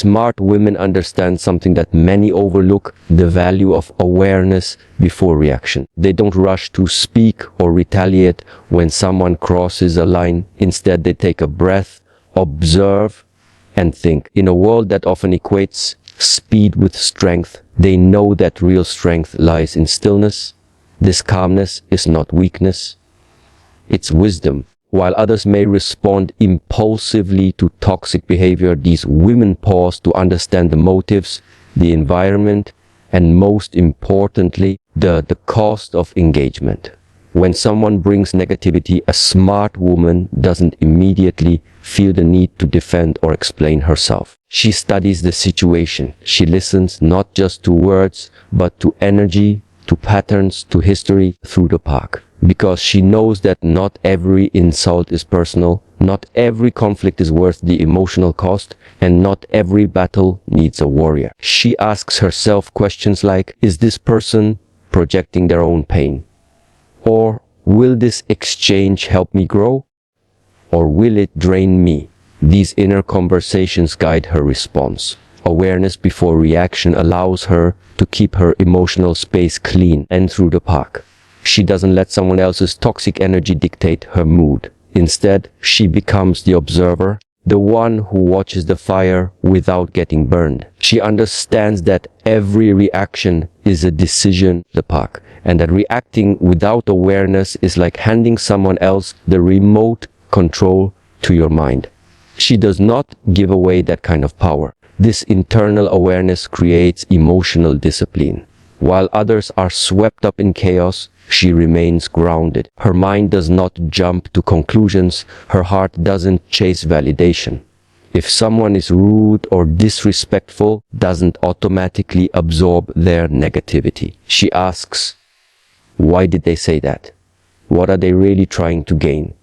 Smart women understand something that many overlook: the value of awareness before reaction. They don't rush to speak or retaliate when someone crosses a line. Instead, they take a breath, observe, and think. In a world that often equates speed with strength, they know that real strength lies in stillness. This calmness is not weakness, it's wisdom. While others may respond impulsively to toxic behavior, these women pause to understand the motives, the environment, and most importantly, the cost of engagement. When someone brings negativity, a smart woman doesn't immediately feel the need to defend or explain herself. She studies the situation. She listens not just to words, but to energy, to patterns, to history through the park. Because she knows that not every insult is personal, not every conflict is worth the emotional cost, and not every battle needs a warrior. She asks herself questions like, is this person projecting their own pain? Or will this exchange help me grow? Or will it drain me? These inner conversations guide her response. Awareness before reaction allows her to keep her emotional space clean. And through the park, she doesn't let someone else's toxic energy dictate her mood. Instead, she becomes the observer, the one who watches the fire without getting burned. She understands that every reaction is a decision, the park, and that reacting without awareness is like handing someone else the remote control to your mind. She does not give away that kind of power. This internal awareness creates emotional discipline. While others are swept up in chaos, she remains grounded. Her mind does not jump to conclusions. Her heart doesn't chase validation. If someone is rude or disrespectful, doesn't automatically absorb their negativity. She asks, why did they say that? What are they really trying to gain?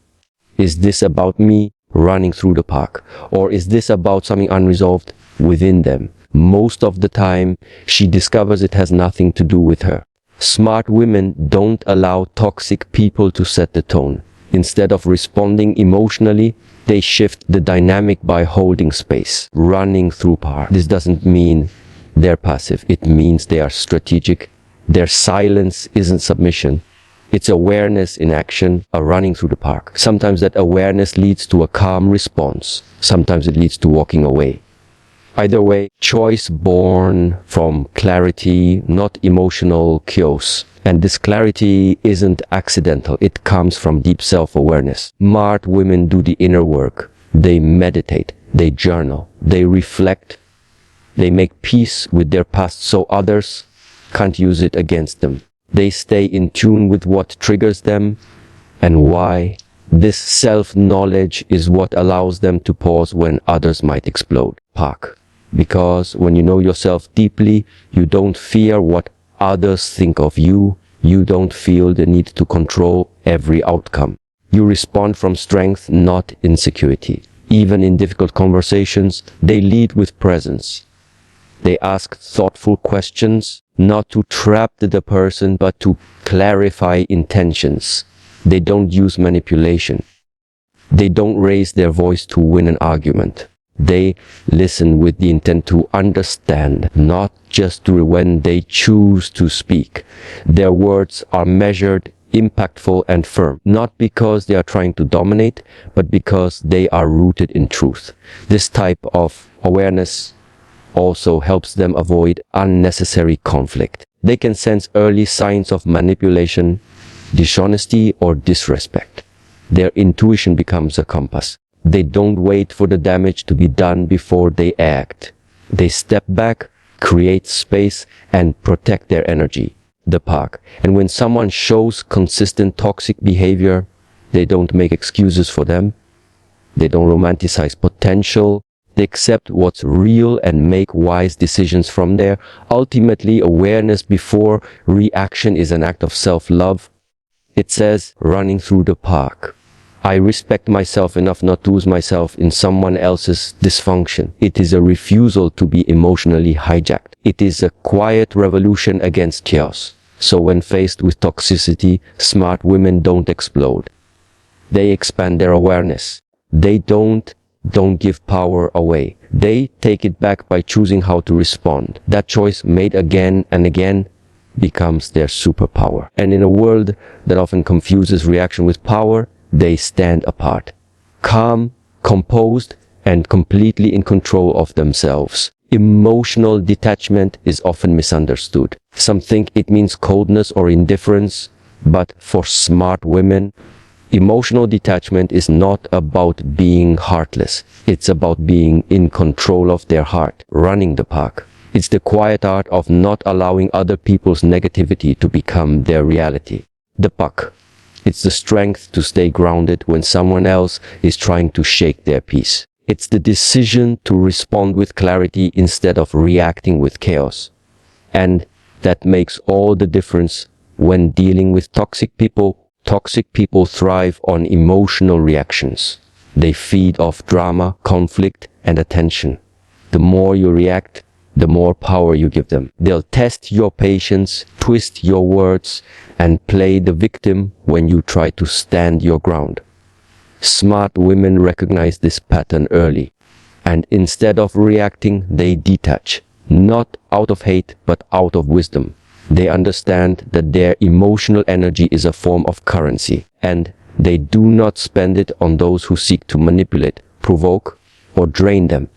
Is this about me running through the park? Or is this about something unresolved within them? Most of the time, she discovers it has nothing to do with her. Smart women don't allow toxic people to set the tone. Instead of responding emotionally, they shift the dynamic by holding space, running through park. This doesn't mean they're passive. It means they are strategic. Their silence isn't submission. It's awareness in action, a running through the park. Sometimes that awareness leads to a calm response. Sometimes it leads to walking away. Either way, choice born from clarity, not emotional chaos. And this clarity isn't accidental. It comes from deep self-awareness. Smart women do the inner work. They meditate, they journal, they reflect, they make peace with their past so others can't use it against them. They stay in tune with what triggers them and why. This self-knowledge is what allows them to pause when others might explode. Park. Because when you know yourself deeply, you don't fear what others think of you. You don't feel the need to control every outcome. You respond from strength, not insecurity. Even in difficult conversations, they lead with presence. They ask thoughtful questions, not to trap the person, but to clarify intentions. They don't use manipulation. They don't raise their voice to win an argument. They listen with the intent to understand, not just to when they choose to speak. Their words are measured, impactful, and firm, not because they are trying to dominate, but because they are rooted in truth. This type of awareness also helps them avoid unnecessary conflict. They can sense early signs of manipulation, dishonesty, or disrespect. Their intuition becomes a compass. They don't wait for the damage to be done before they act. They step back, create space, and protect their energy, the park. And when someone shows consistent toxic behavior, they don't make excuses for them. They don't romanticize potential. They accept what's real and make wise decisions from there. Ultimately, awareness before reaction is an act of self-love. It says, running through the park. I respect myself enough not to lose myself in someone else's dysfunction. It is a refusal to be emotionally hijacked. It is a quiet revolution against chaos. So when faced with toxicity, smart women don't explode. They expand their awareness. They don't don't give power away. They take it back by choosing how to respond. That choice, made again and again, becomes their superpower. And in a world that often confuses reaction with power, they stand apart. Calm, composed, and completely in control of themselves. Emotional detachment is often misunderstood. Some think it means coldness or indifference, but for smart women, emotional detachment is not about being heartless. It's about being in control of their heart, running the pack. It's the quiet art of not allowing other people's negativity to become their reality. The puck. It's the strength to stay grounded when someone else is trying to shake their peace. It's the decision to respond with clarity instead of reacting with chaos. And that makes all the difference when dealing with toxic people. Toxic people thrive on emotional reactions. They feed off drama, conflict, and attention. The more you react, the more power you give them. They'll test your patience, twist your words, and play the victim when you try to stand your ground. Smart women recognize this pattern early, and instead of reacting, they detach, not out of hate, but out of wisdom. They understand that their emotional energy is a form of currency, and they do not spend it on those who seek to manipulate, provoke, or drain them.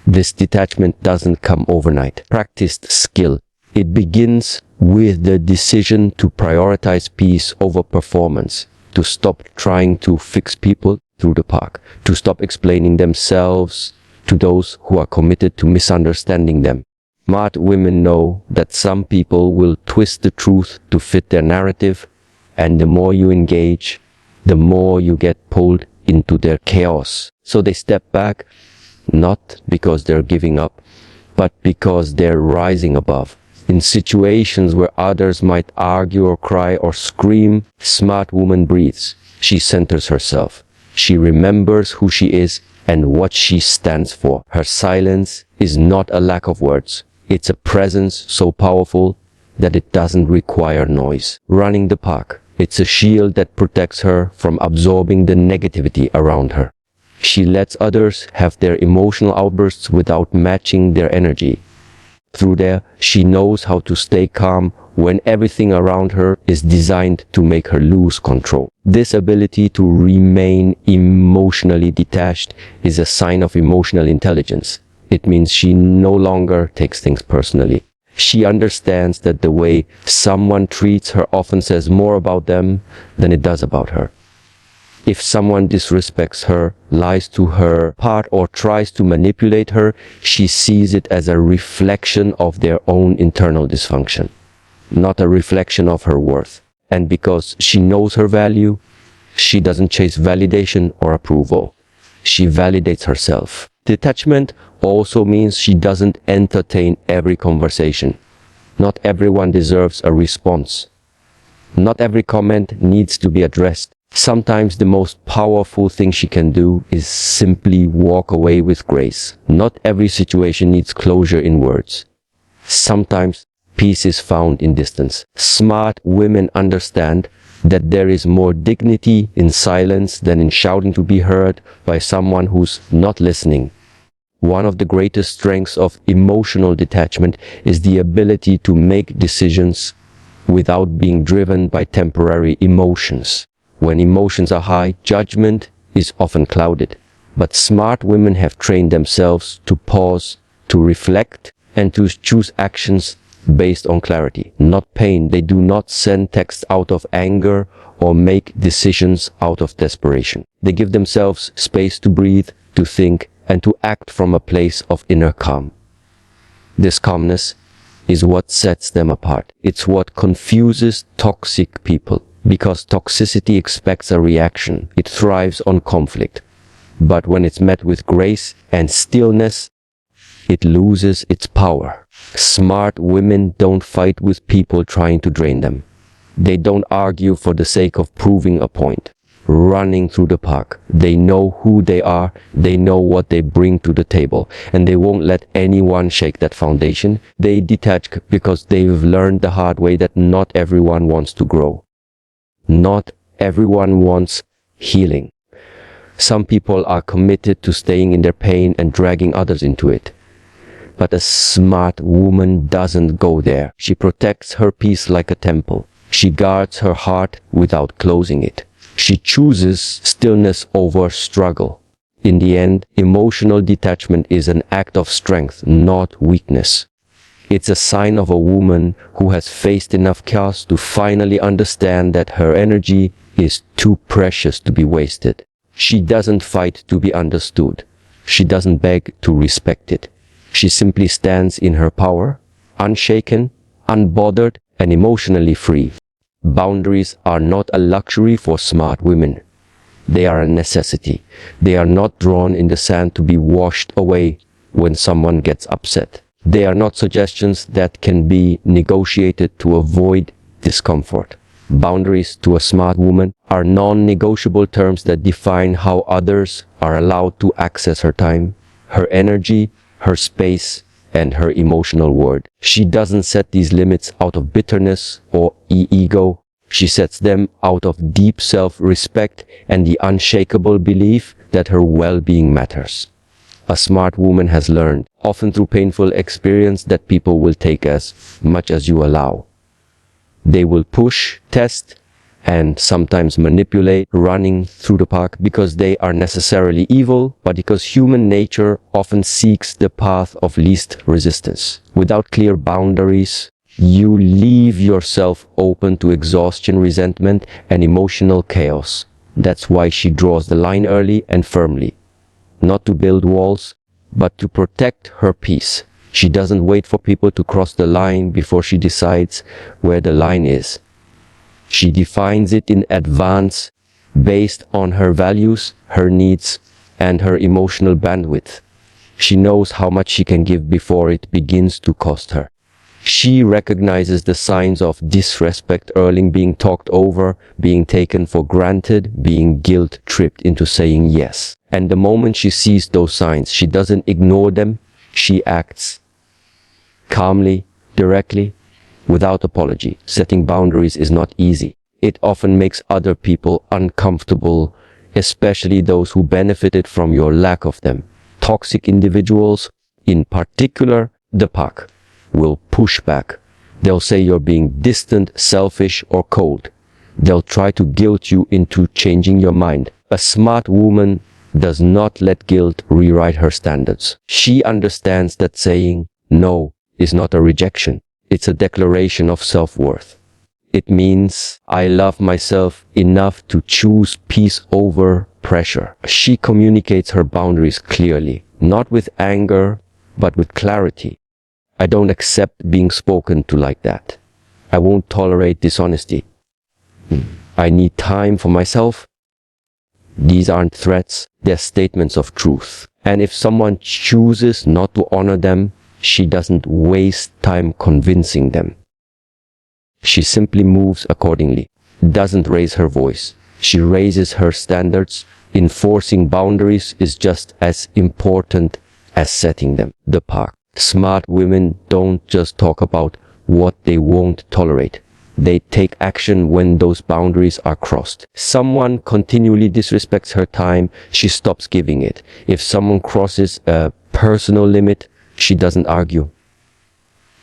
This detachment doesn't come overnight. Practiced skill. It begins with the decision to prioritize peace over performance, to stop trying to fix people through the park, to stop explaining themselves to those who are committed to misunderstanding them. Smart women know that some people will twist the truth to fit their narrative, and the more you engage, the more you get pulled into their chaos. So they step back, not because they're giving up, but because they're rising above. In situations where others might argue or cry or scream, smart woman breathes. She centers herself. She remembers who she is and what she stands for. Her silence is not a lack of words. It's a presence so powerful that it doesn't require noise. Running the pack. It's a shield that protects her from absorbing the negativity around her. She lets others have their emotional outbursts without matching their energy. Through there, she knows how to stay calm when everything around her is designed to make her lose control. This ability to remain emotionally detached is a sign of emotional intelligence. It means she no longer takes things personally. She understands that the way someone treats her often says more about them than it does about her. If someone disrespects her, lies to her part, or tries to manipulate her, she sees it as a reflection of their own internal dysfunction, not a reflection of her worth. And because she knows her value, she doesn't chase validation or approval. She validates herself. Detachment also means she doesn't entertain every conversation. Not everyone deserves a response. Not every comment needs to be addressed. Sometimes the most powerful thing she can do is simply walk away with grace. Not every situation needs closure in words. Sometimes peace is found in distance. Smart women understand that there is more dignity in silence than in shouting to be heard by someone who's not listening. One of the greatest strengths of emotional detachment is the ability to make decisions without being driven by temporary emotions. When emotions are high, judgment is often clouded. But smart women have trained themselves to pause, to reflect, and to choose actions based on clarity, not pain. They do not send texts out of anger or make decisions out of desperation. They give themselves space to breathe, to think, and to act from a place of inner calm. This calmness is what sets them apart. It's what confuses toxic people. Because toxicity expects a reaction. It thrives on conflict. But when it's met with grace and stillness, it loses its power. Smart women don't fight with people trying to drain them. They don't argue for the sake of proving a point. Running through the park, they know who they are, they know what they bring to the table, and they won't let anyone shake that foundation. They detach because they've learned the hard way that not everyone wants to grow. Not everyone wants healing. Some people are committed to staying in their pain and dragging others into it. But a smart woman doesn't go there. She protects her peace like a temple. She guards her heart without closing it. She chooses stillness over struggle. In the end, emotional detachment is an act of strength, not weakness. It's a sign of a woman who has faced enough chaos to finally understand that her energy is too precious to be wasted. She doesn't fight to be understood. She doesn't beg to respect it. She simply stands in her power, unshaken, unbothered, and emotionally free. Boundaries are not a luxury for smart women. They are a necessity. They are not drawn in the sand to be washed away when someone gets upset. They are not suggestions that can be negotiated to avoid discomfort. Boundaries to a smart woman are non-negotiable terms that define how others are allowed to access her time, her energy, her space, and her emotional world. She doesn't set these limits out of bitterness or ego. She sets them out of deep self-respect and the unshakable belief that her well-being matters. A smart woman has learned, often through painful experience, that people will take as much as you allow. They will push, test, and sometimes manipulate, running through the park because they are necessarily evil, but because human nature often seeks the path of least resistance. Without clear boundaries, you leave yourself open to exhaustion, resentment, and emotional chaos. That's why she draws the line early and firmly. Not to build walls, but to protect her peace. She doesn't wait for people to cross the line before she decides where the line is. She defines it in advance based on her values, her needs, and her emotional bandwidth. She knows how much she can give before it begins to cost her. She recognizes the signs of disrespect early, being talked over, being taken for granted, being guilt-tripped into saying yes. And the moment she sees those signs, she doesn't ignore them. She acts calmly, directly, without apology. Setting boundaries is not easy. It often makes other people uncomfortable, especially those who benefited from your lack of them. Toxic individuals, in particular the pack, will push back. They'll say you're being distant, selfish, or cold. They'll try to guilt you into changing your mind. A smart woman does not let guilt rewrite her standards. She understands that saying no is not a rejection. It's a declaration of self-worth. It means I love myself enough to choose peace over pressure. She communicates her boundaries clearly, not with anger, but with clarity. I don't accept being spoken to like that. I won't tolerate dishonesty. I need time for myself. These aren't threats, they're statements of truth. And if someone chooses not to honor them, she doesn't waste time convincing them. She simply moves accordingly, doesn't raise her voice. She raises her standards. Enforcing boundaries is just as important as setting them. The park. Smart women don't just talk about what they won't tolerate. They take action when those boundaries are crossed. Someone continually disrespects her time, she stops giving it. If someone crosses a personal limit, she doesn't argue.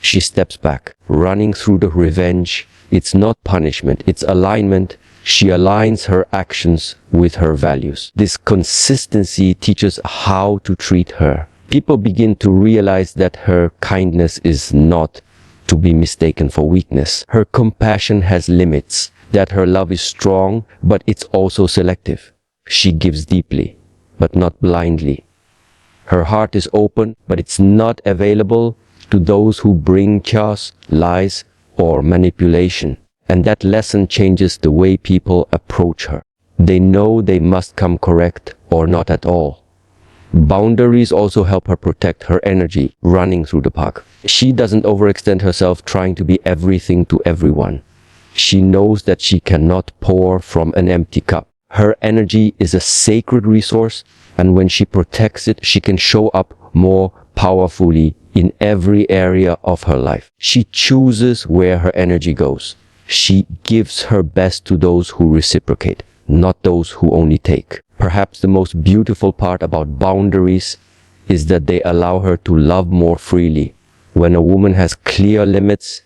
She steps back, running through the revenge. It's not punishment, it's alignment. She aligns her actions with her values. This consistency teaches how to treat her. People begin to realize that her kindness is not to be mistaken for weakness. Her compassion has limits, that her love is strong, but it's also selective. She gives deeply, but not blindly. Her heart is open, but it's not available to those who bring chaos, lies, or manipulation. And that lesson changes the way people approach her. They know they must come correct or not at all. Boundaries also help her protect her energy running through the park. She doesn't overextend herself trying to be everything to everyone. She knows that she cannot pour from an empty cup. Her energy is a sacred resource, and when she protects it, she can show up more powerfully in every area of her life. She chooses where her energy goes. She gives her best to those who reciprocate, not those who only take. Perhaps the most beautiful part about boundaries is that they allow her to love more freely. When a woman has clear limits,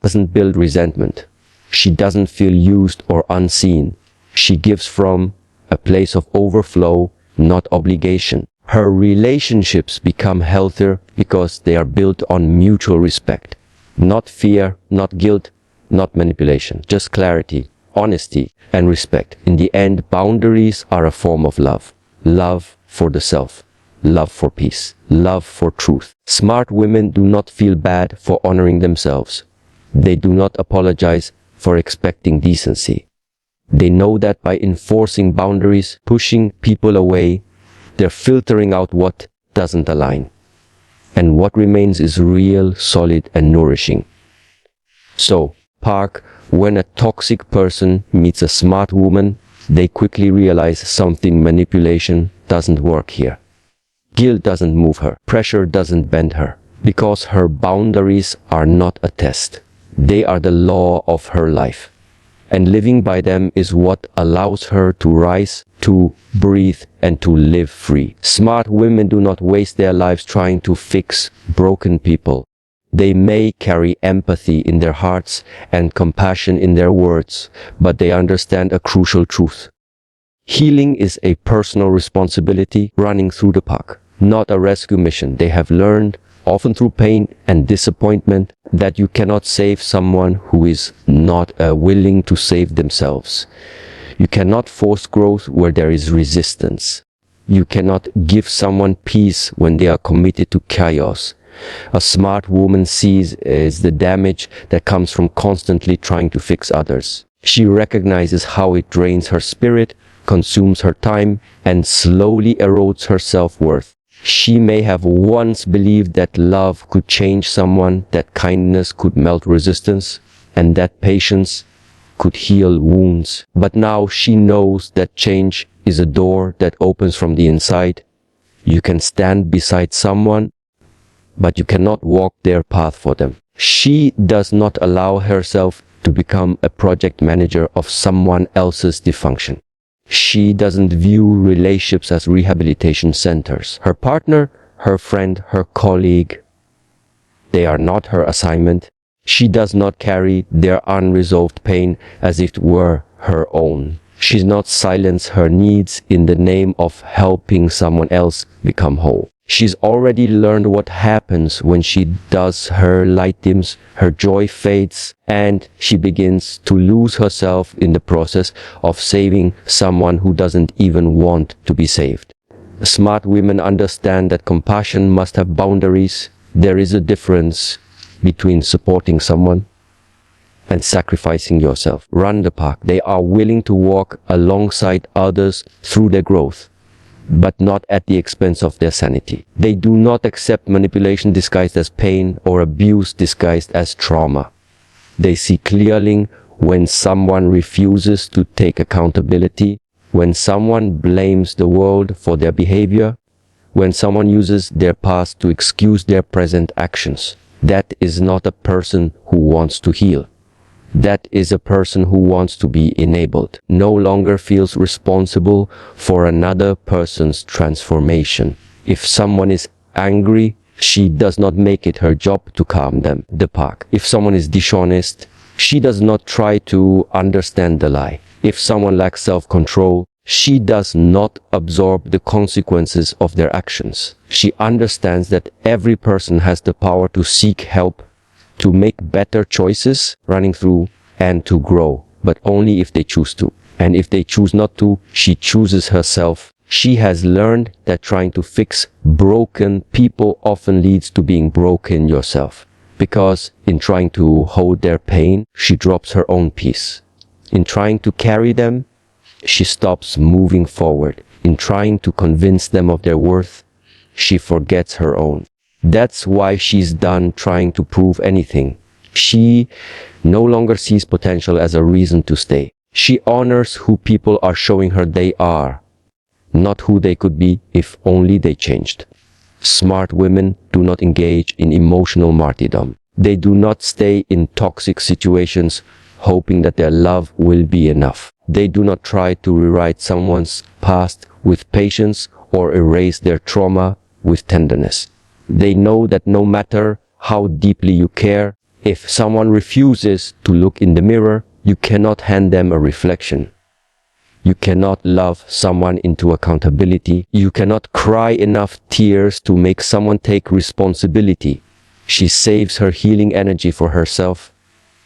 doesn't build resentment. She doesn't feel used or unseen. She gives from a place of overflow, not obligation. Her relationships become healthier because they are built on mutual respect. Not fear, not guilt, not manipulation. Just clarity, honesty, and respect. In the end, boundaries are a form of love. Love for the self. Love for peace. Love for truth. Smart women do not feel bad for honoring themselves. They do not apologize for expecting decency. They know that by enforcing boundaries, pushing people away, they're filtering out what doesn't align. And what remains is real, solid, and nourishing. So, Park, when a toxic person meets a smart woman, they quickly realize something: manipulation doesn't work here. Guilt doesn't move her. Pressure doesn't bend her. Because her boundaries are not a test. They are the law of her life. And living by them is what allows her to rise, to breathe, and to live free. Smart women do not waste their lives trying to fix broken people. They may carry empathy in their hearts and compassion in their words, but they understand a crucial truth. Healing is a personal responsibility running through the park, not a rescue mission. They have learned, often through pain and disappointment, that you cannot save someone who is not willing to save themselves. You cannot force growth where there is resistance. You cannot give someone peace when they are committed to chaos. A smart woman sees is the damage that comes from constantly trying to fix others. She recognizes how it drains her spirit, consumes her time, and slowly erodes her self-worth. She may have once believed that love could change someone, that kindness could melt resistance, and that patience could heal wounds. But now she knows that change is a door that opens from the inside. You can stand beside someone, but you cannot walk their path for them. She does not allow herself to become a project manager of someone else's dysfunction. She doesn't view relationships as rehabilitation centers. Her partner, her friend, her colleague, they are not her assignment. She does not carry their unresolved pain as if it were her own. She does not silence her needs in the name of helping someone else become whole. She's already learned what happens when she does. Her light dims, her joy fades, and she begins to lose herself in the process of saving someone who doesn't even want to be saved. Smart women understand that compassion must have boundaries. There is a difference between supporting someone and sacrificing yourself. Run the park. They are willing to walk alongside others through their growth, but not at the expense of their sanity. They do not accept manipulation disguised as pain or abuse disguised as trauma. They see clearly when someone refuses to take accountability, when someone blames the world for their behavior, when someone uses their past to excuse their present actions. That is not a person who wants to heal. That is a person who wants to be enabled, no longer feels responsible for another person's transformation. If someone is angry, she does not make it her job to calm them. The park. If someone is dishonest, she does not try to understand the lie. If someone lacks self-control, she does not absorb the consequences of their actions. She understands that every person has the power to seek help, to make better choices, running through, and to grow, but only if they choose to. And if they choose not to, she chooses herself. She has learned that trying to fix broken people often leads to being broken yourself. Because in trying to hold their pain, she drops her own peace. In trying to carry them, she stops moving forward. In trying to convince them of their worth, she forgets her own. That's why she's done trying to prove anything. She no longer sees potential as a reason to stay. She honors who people are showing her they are, not who they could be if only they changed. Smart women do not engage in emotional martyrdom. They do not stay in toxic situations hoping that their love will be enough. They do not try to rewrite someone's past with patience or erase their trauma with tenderness. They know that no matter how deeply you care, if someone refuses to look in the mirror, you cannot hand them a reflection. You cannot love someone into accountability. You cannot cry enough tears to make someone take responsibility. She saves her healing energy for herself.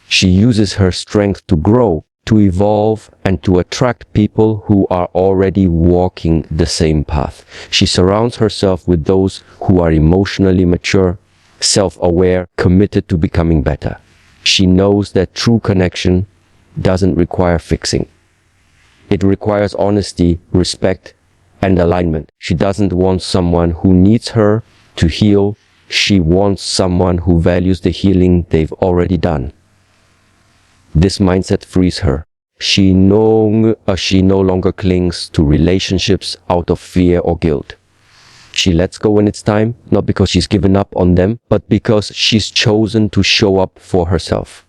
She uses her strength to grow, to evolve, and to attract people who are already walking the same path. She surrounds herself with those who are emotionally mature, self-aware, committed to becoming better. She knows that true connection doesn't require fixing. It requires honesty, respect, and alignment. She doesn't want someone who needs her to heal. She wants someone who values the healing they've already done. This mindset frees her. She no longer clings to relationships out of fear or guilt. She lets go when it's time, not because she's given up on them, but because she's chosen to show up for herself.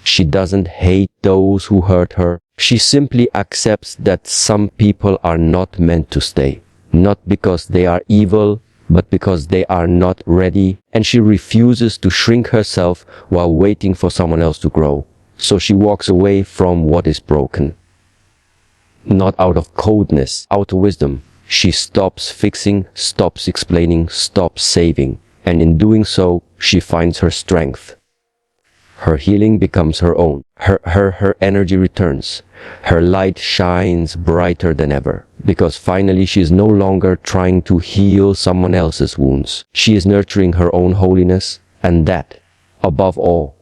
She doesn't hate those who hurt her. She simply accepts that some people are not meant to stay. Not because they are evil, but because they are not ready. And she refuses to shrink herself while waiting for someone else to grow. So she walks away from what is broken. Not out of coldness, out of wisdom. She stops fixing, stops explaining, stops saving. And in doing so, she finds her strength. Her healing becomes her own. Her energy returns. Her light shines brighter than ever. Because finally she is no longer trying to heal someone else's wounds. She is nurturing her own holiness. And that, above all,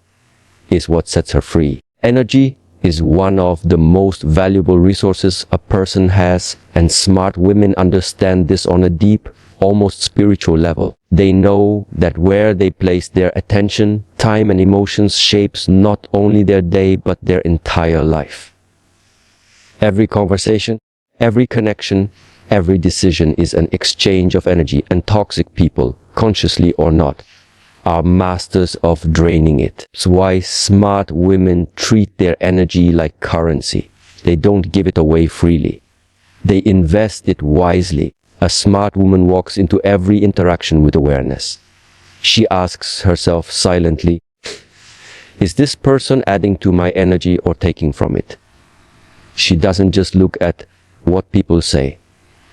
is what sets her free. Energy is one of the most valuable resources a person has, and smart women understand this on a deep, almost spiritual level. They know that where they place their attention, time, and emotions shapes not only their day but their entire life. Every conversation, every connection, every decision is an exchange of energy, and toxic people, consciously or not, are masters of draining it. That's why smart women treat their energy like currency. They don't give it away freely. They invest it wisely. A smart woman walks into every interaction with awareness. She asks herself silently, is this person adding to my energy or taking from it? She doesn't just look at what people say.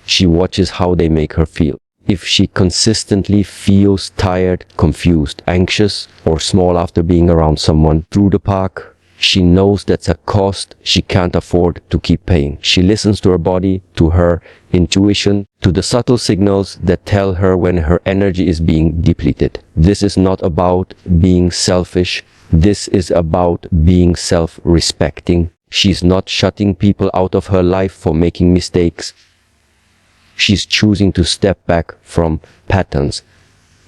She watches how they make her feel. If she consistently feels tired, confused, anxious, or small after being around someone through the park, she knows that's a cost she can't afford to keep paying. She listens to her body, to her intuition, to the subtle signals that tell her when her energy is being depleted. This is not about being selfish. This is about being self-respecting. She's not shutting people out of her life for making mistakes. She's choosing to step back from patterns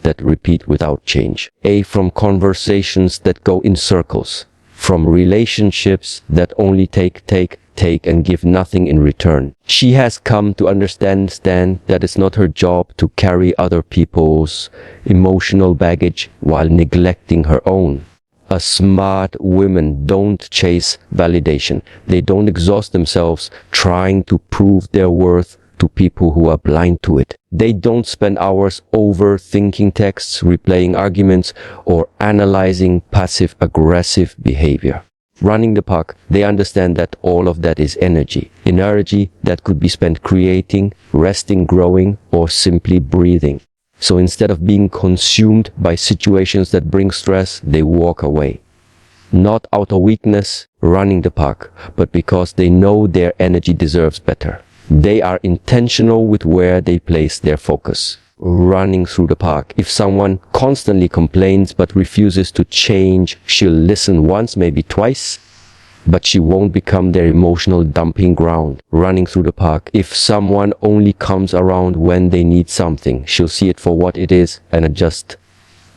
that repeat without change. From conversations that go in circles. From relationships that only take and give nothing in return. She has come to understand that it's not her job to carry other people's emotional baggage while neglecting her own. A smart women don't chase validation. They don't exhaust themselves trying to prove their worth to people who are blind to it. They don't spend hours overthinking texts, replaying arguments, or analyzing passive-aggressive behavior. Running the park, they understand that all of that is energy. Energy that could be spent creating, resting, growing, or simply breathing. So instead of being consumed by situations that bring stress, they walk away. Not out of weakness, running the park, but because they know their energy deserves better. They are intentional with where they place their focus. Running through the park. If someone constantly complains but refuses to change, she'll listen once, maybe twice, but she won't become their emotional dumping ground. Running through the park. If someone only comes around when they need something, she'll see it for what it is and adjust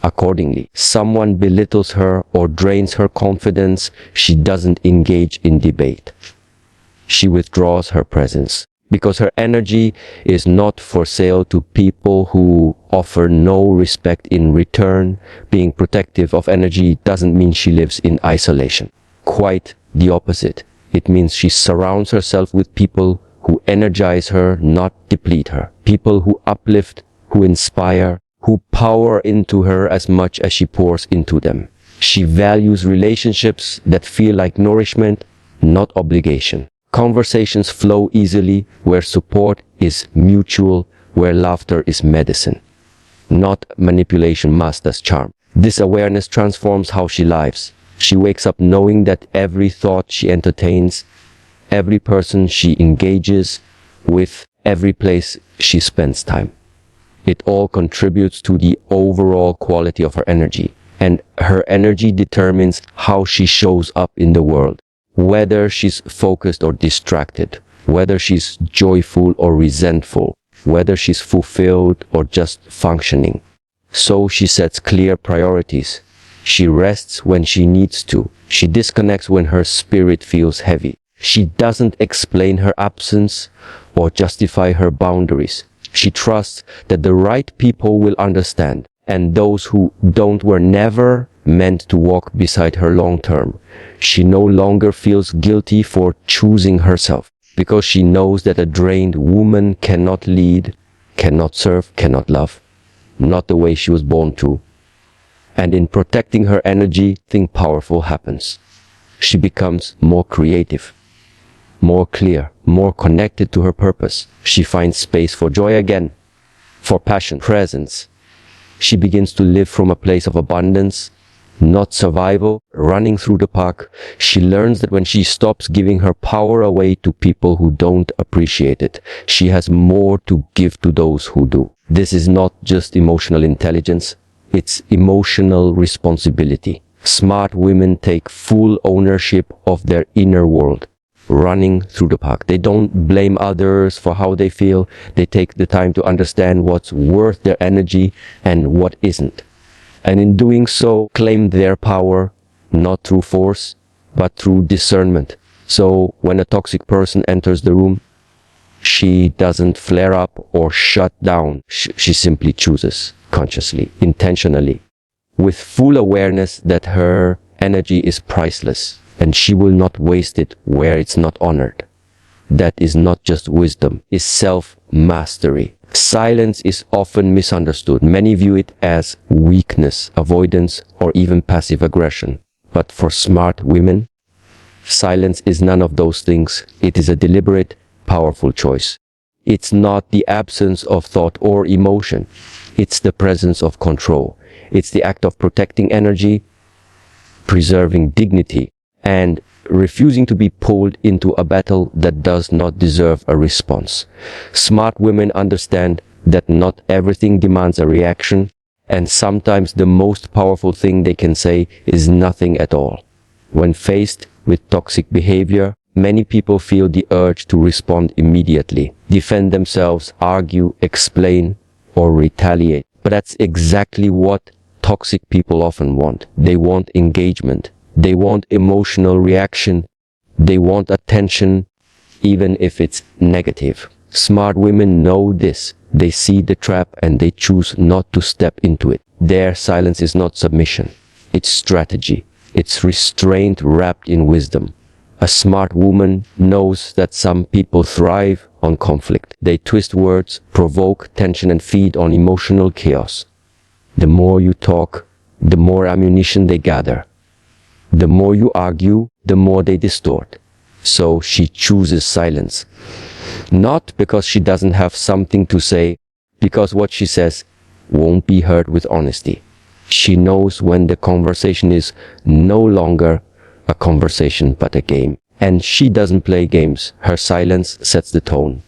accordingly. Someone belittles her or drains her confidence, she doesn't engage in debate. She withdraws her presence. Because her energy is not for sale to people who offer no respect in return. Being protective of energy doesn't mean she lives in isolation. Quite the opposite. It means she surrounds herself with people who energize her, not deplete her. People who uplift, who inspire, who pour into her as much as she pours into them. She values relationships that feel like nourishment, not obligation. Conversations flow easily where support is mutual, where laughter is medicine, not manipulation masked as charm. This awareness transforms how she lives. She wakes up knowing that every thought she entertains, every person she engages with, every place she spends time, it all contributes to the overall quality of her energy. And her energy determines how she shows up in the world. Whether she's focused or distracted, whether she's joyful or resentful, whether she's fulfilled or just functioning. So she sets clear priorities. She rests when she needs to. She disconnects when her spirit feels heavy. She doesn't explain her absence or justify her boundaries. She trusts that the right people will understand, and those who don't were never meant to walk beside her long term. She no longer feels guilty for choosing herself, because she knows that a drained woman cannot lead, cannot serve, cannot love, not the way she was born to. And in protecting her energy, something powerful happens. She becomes more creative, more clear, more connected to her purpose. She finds space for joy again, for passion, presence. She begins to live from a place of abundance, not survival. Running through the park, she learns that when she stops giving her power away to people who don't appreciate it, she has more to give to those who do. This is not just emotional intelligence, it's emotional responsibility. Smart women take full ownership of their inner world. Running through the park, they don't blame others for how they feel. They take the time to understand what's worth their energy and what isn't. And in doing so, claim their power, not through force, but through discernment. So when a toxic person enters the room, she doesn't flare up or shut down. She simply chooses consciously, intentionally, with full awareness that her energy is priceless and she will not waste it where it's not honored. That is not just wisdom, it's self-mastery. Silence is often misunderstood. Many view it as weakness, avoidance, or even passive aggression. But for smart women, silence is none of those things. It is a deliberate, powerful choice. It's not the absence of thought or emotion. It's the presence of control. It's the act of protecting energy, preserving dignity, and refusing to be pulled into a battle that does not deserve a response. Smart women understand that not everything demands a reaction, and sometimes the most powerful thing they can say is nothing at all. When faced with toxic behavior, many people feel the urge to respond immediately, defend themselves, argue, explain, or retaliate. But that's exactly what toxic people often want. They want engagement. They want emotional reaction. They want attention, even if it's negative. Smart women know this. They see the trap and they choose not to step into it. Their silence is not submission. It's strategy. It's restraint wrapped in wisdom. A smart woman knows that some people thrive on conflict. They twist words, provoke tension, and feed on emotional chaos. The more you talk, the more ammunition they gather. The more you argue, the more they distort. So she chooses silence. Not because she doesn't have something to say, because what she says won't be heard with honesty. She knows when the conversation is no longer a conversation but a game. And she doesn't play games. Her silence sets the tone.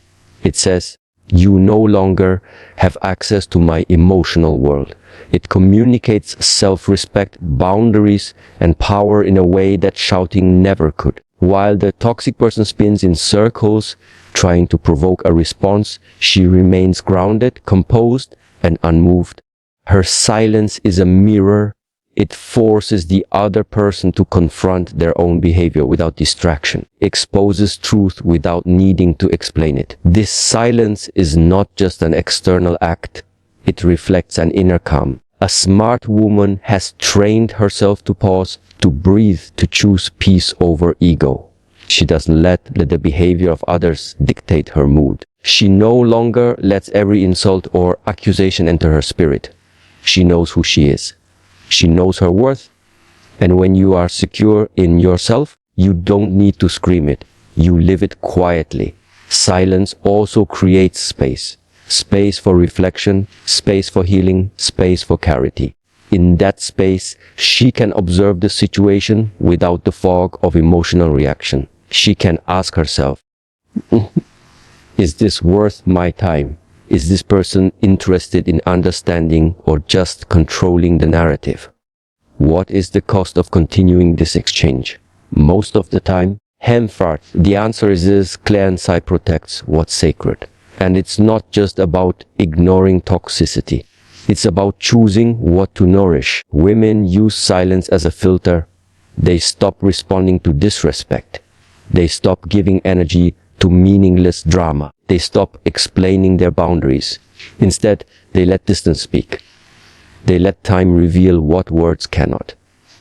It says, you no longer have access to my emotional world. It communicates self-respect, boundaries, and power in a way that shouting never could. While the toxic person spins in circles, trying to provoke a response, she remains grounded, composed, and unmoved. Her silence is a mirror. It forces the other person to confront their own behavior without distraction, exposes truth without needing to explain it. This silence is not just an external act, it reflects an inner calm. A smart woman has trained herself to pause, to breathe, to choose peace over ego. She doesn't let the behavior of others dictate her mood. She no longer lets every insult or accusation enter her spirit. She knows who she is. She knows her worth. And when you are secure in yourself, you don't need to scream it. You live it quietly. Silence also creates space. Space for reflection, space for healing, space for clarity. In that space, she can observe the situation without the fog of emotional reaction. She can ask herself, is this worth my time? Is this person interested in understanding or just controlling the narrative? What is the cost of continuing this exchange? Most of the time, Hemfart, the answer is this: Cleansai protects what's sacred. And it's not just about ignoring toxicity. It's about choosing what to nourish. Women use silence as a filter. They stop responding to disrespect. They stop giving energy to meaningless drama. They stop explaining their boundaries. Instead, they let distance speak. They let time reveal what words cannot.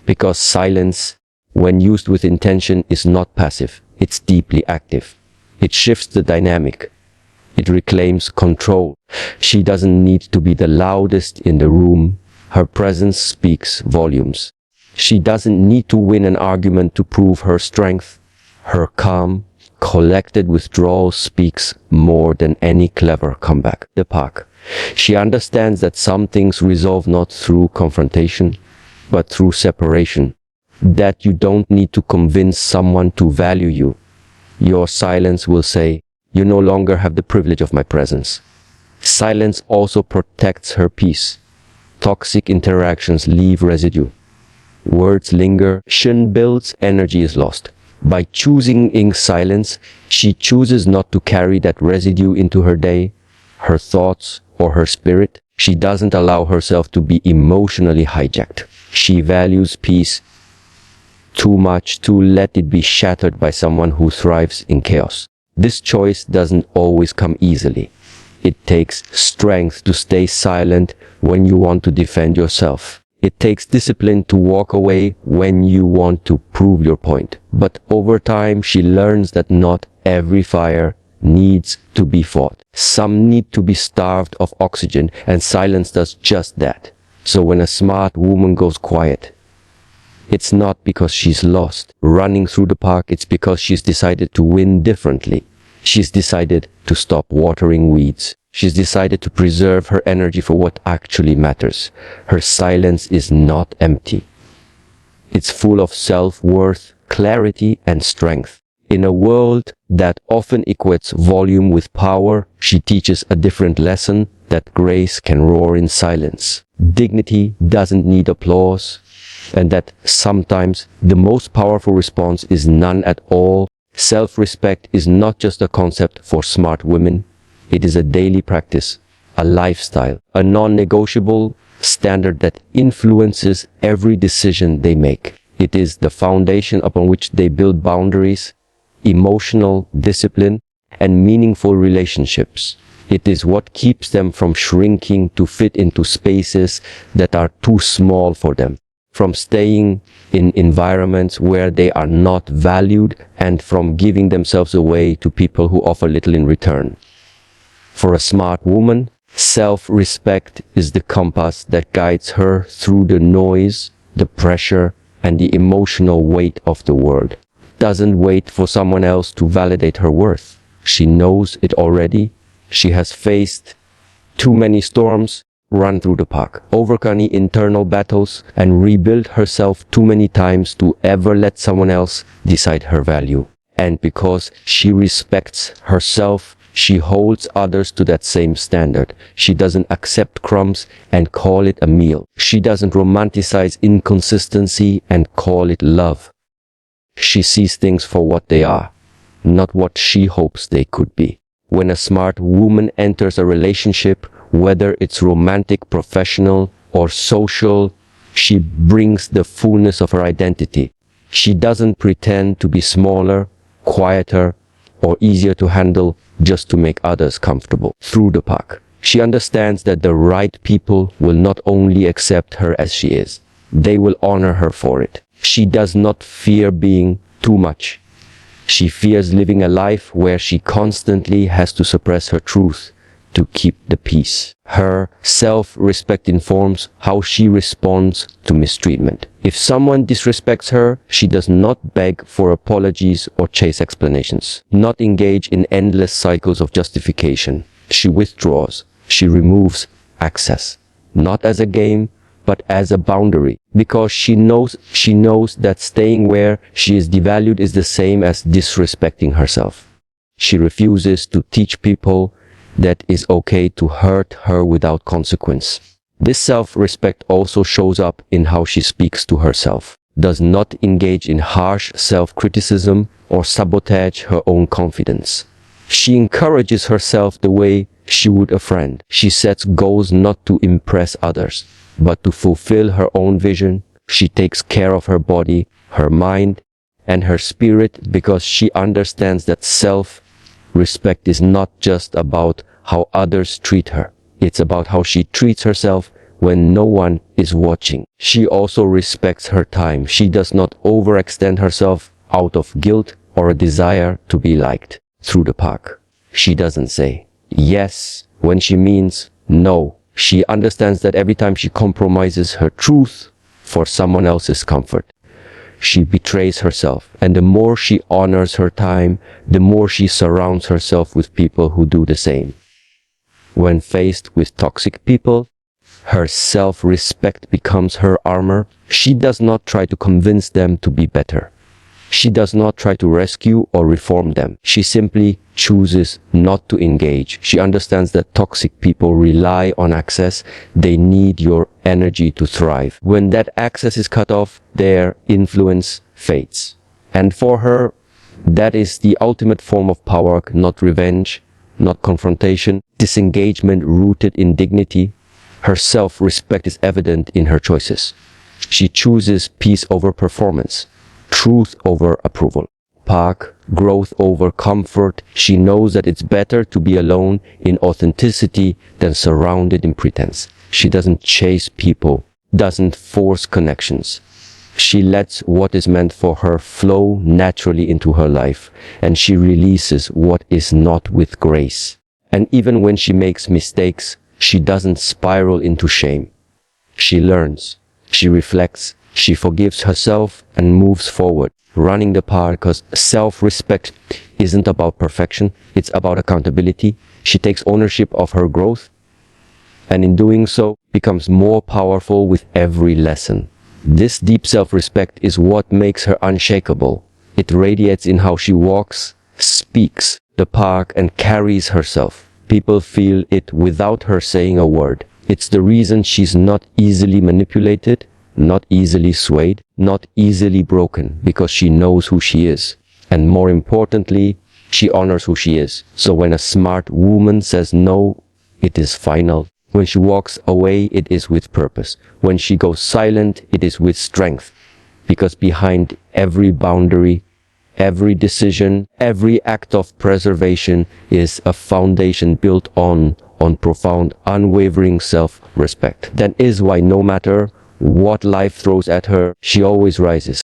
Because silence, when used with intention, is not passive. It's deeply active. It shifts the dynamic. It reclaims control. She doesn't need to be the loudest in the room. Her presence speaks volumes. She doesn't need to win an argument to prove her strength. Her calm, collected withdrawal speaks more than any clever comeback. The Pak. She understands that some things resolve not through confrontation, but through separation. That you don't need to convince someone to value you. Your silence will say, you no longer have the privilege of my presence. Silence also protects her peace. Toxic interactions leave residue. Words linger, shin builds, energy is lost. By choosing in silence, she chooses not to carry that residue into her day, her thoughts, or her spirit. She doesn't allow herself to be emotionally hijacked. She values peace too much to let it be shattered by someone who thrives in chaos. This choice doesn't always come easily. It takes strength to stay silent when you want to defend yourself. It takes discipline to walk away when you want to prove your point. But over time, she learns that not every fire needs to be fought. Some need to be starved of oxygen, and silence does just that. So when a smart woman goes quiet, it's not because she's lost, running through the park. It's because she's decided to win differently. She's decided to stop watering weeds. She's decided to preserve her energy for what actually matters. Her silence is not empty. It's full of self-worth, clarity, and strength. In a world that often equates volume with power, she teaches a different lesson: that grace can roar in silence. Dignity doesn't need applause. And that sometimes the most powerful response is none at all. Self-respect is not just a concept for smart women. It is a daily practice, a lifestyle, a non-negotiable standard that influences every decision they make. It is the foundation upon which they build boundaries, emotional discipline, and meaningful relationships. It is what keeps them from shrinking to fit into spaces that are too small for them, from staying in environments where they are not valued, and from giving themselves away to people who offer little in return. For a smart woman, self-respect is the compass that guides her through the noise, the pressure, and the emotional weight of the world. Doesn't wait for someone else to validate her worth. She knows it already. She has faced too many storms, run through the park, overcome internal battles, and rebuild herself too many times to ever let someone else decide her value. And because she respects herself, she holds others to that same standard. She doesn't accept crumbs and call it a meal. She doesn't romanticize inconsistency and call it love. She sees things for what they are, not what she hopes they could be. When a smart woman enters a relationship, whether it's romantic, professional, or social, she brings the fullness of her identity. She doesn't pretend to be smaller, quieter, or easier to handle just to make others comfortable. Through the park, she understands that the right people will not only accept her as she is, they will honor her for it. She does not fear being too much. She fears living a life where she constantly has to suppress her truth to keep the peace. Her self-respect informs how she responds to mistreatment. If someone disrespects her, she does not beg for apologies or chase explanations, not engage in endless cycles of justification. She withdraws. She removes access, not as a game, but as a boundary, because she knows that staying where she is devalued is the same as disrespecting herself. She refuses to teach people that it's okay to hurt her without consequence. This self-respect also shows up in how she speaks to herself, does not engage in harsh self-criticism or sabotage her own confidence. She encourages herself the way she would a friend. She sets goals not to impress others, but to fulfill her own vision. She takes care of her body, her mind, and her spirit because she understands that self-respect is not just about how others treat her. It's about how she treats herself when no one is watching. She also respects her time. She does not overextend herself out of guilt or a desire to be liked. Through the park, she doesn't say yes when she means no. She understands that every time she compromises her truth for someone else's comfort, she betrays herself. And the more she honors her time, the more she surrounds herself with people who do the same. When faced with toxic people, her self-respect becomes her armor. She does not try to convince them to be better. She does not try to rescue or reform them. She simply chooses not to engage. She understands that toxic people rely on access. They need your energy to thrive. When that access is cut off, their influence fades. And for her, that is the ultimate form of power, not revenge, not confrontation, disengagement rooted in dignity. Her self-respect is evident in her choices. She chooses peace over performance, truth over approval, growth over comfort. She knows that it's better to be alone in authenticity than surrounded in pretense. She doesn't chase people, doesn't force connections. She lets what is meant for her flow naturally into her life, and she releases what is not with grace. And even when she makes mistakes, she doesn't spiral into shame. She learns, she reflects, she forgives herself and moves forward, running the path, because self-respect isn't about perfection, it's about accountability. She takes ownership of her growth, and in doing so, becomes more powerful with every lesson. This deep self-respect is what makes her unshakable. It radiates in how she walks, speaks the park, and carries herself. People feel it without her saying a word. It's the reason she's not easily manipulated, not easily swayed, not easily broken, because she knows who she is. And more importantly, she honors who she is. So when a smart woman says no, it is final. When she walks away, it is with purpose. When she goes silent, it is with strength. Because behind every boundary, every decision, every act of preservation is a foundation built on profound, unwavering self-respect. That is why no matter what life throws at her, she always rises.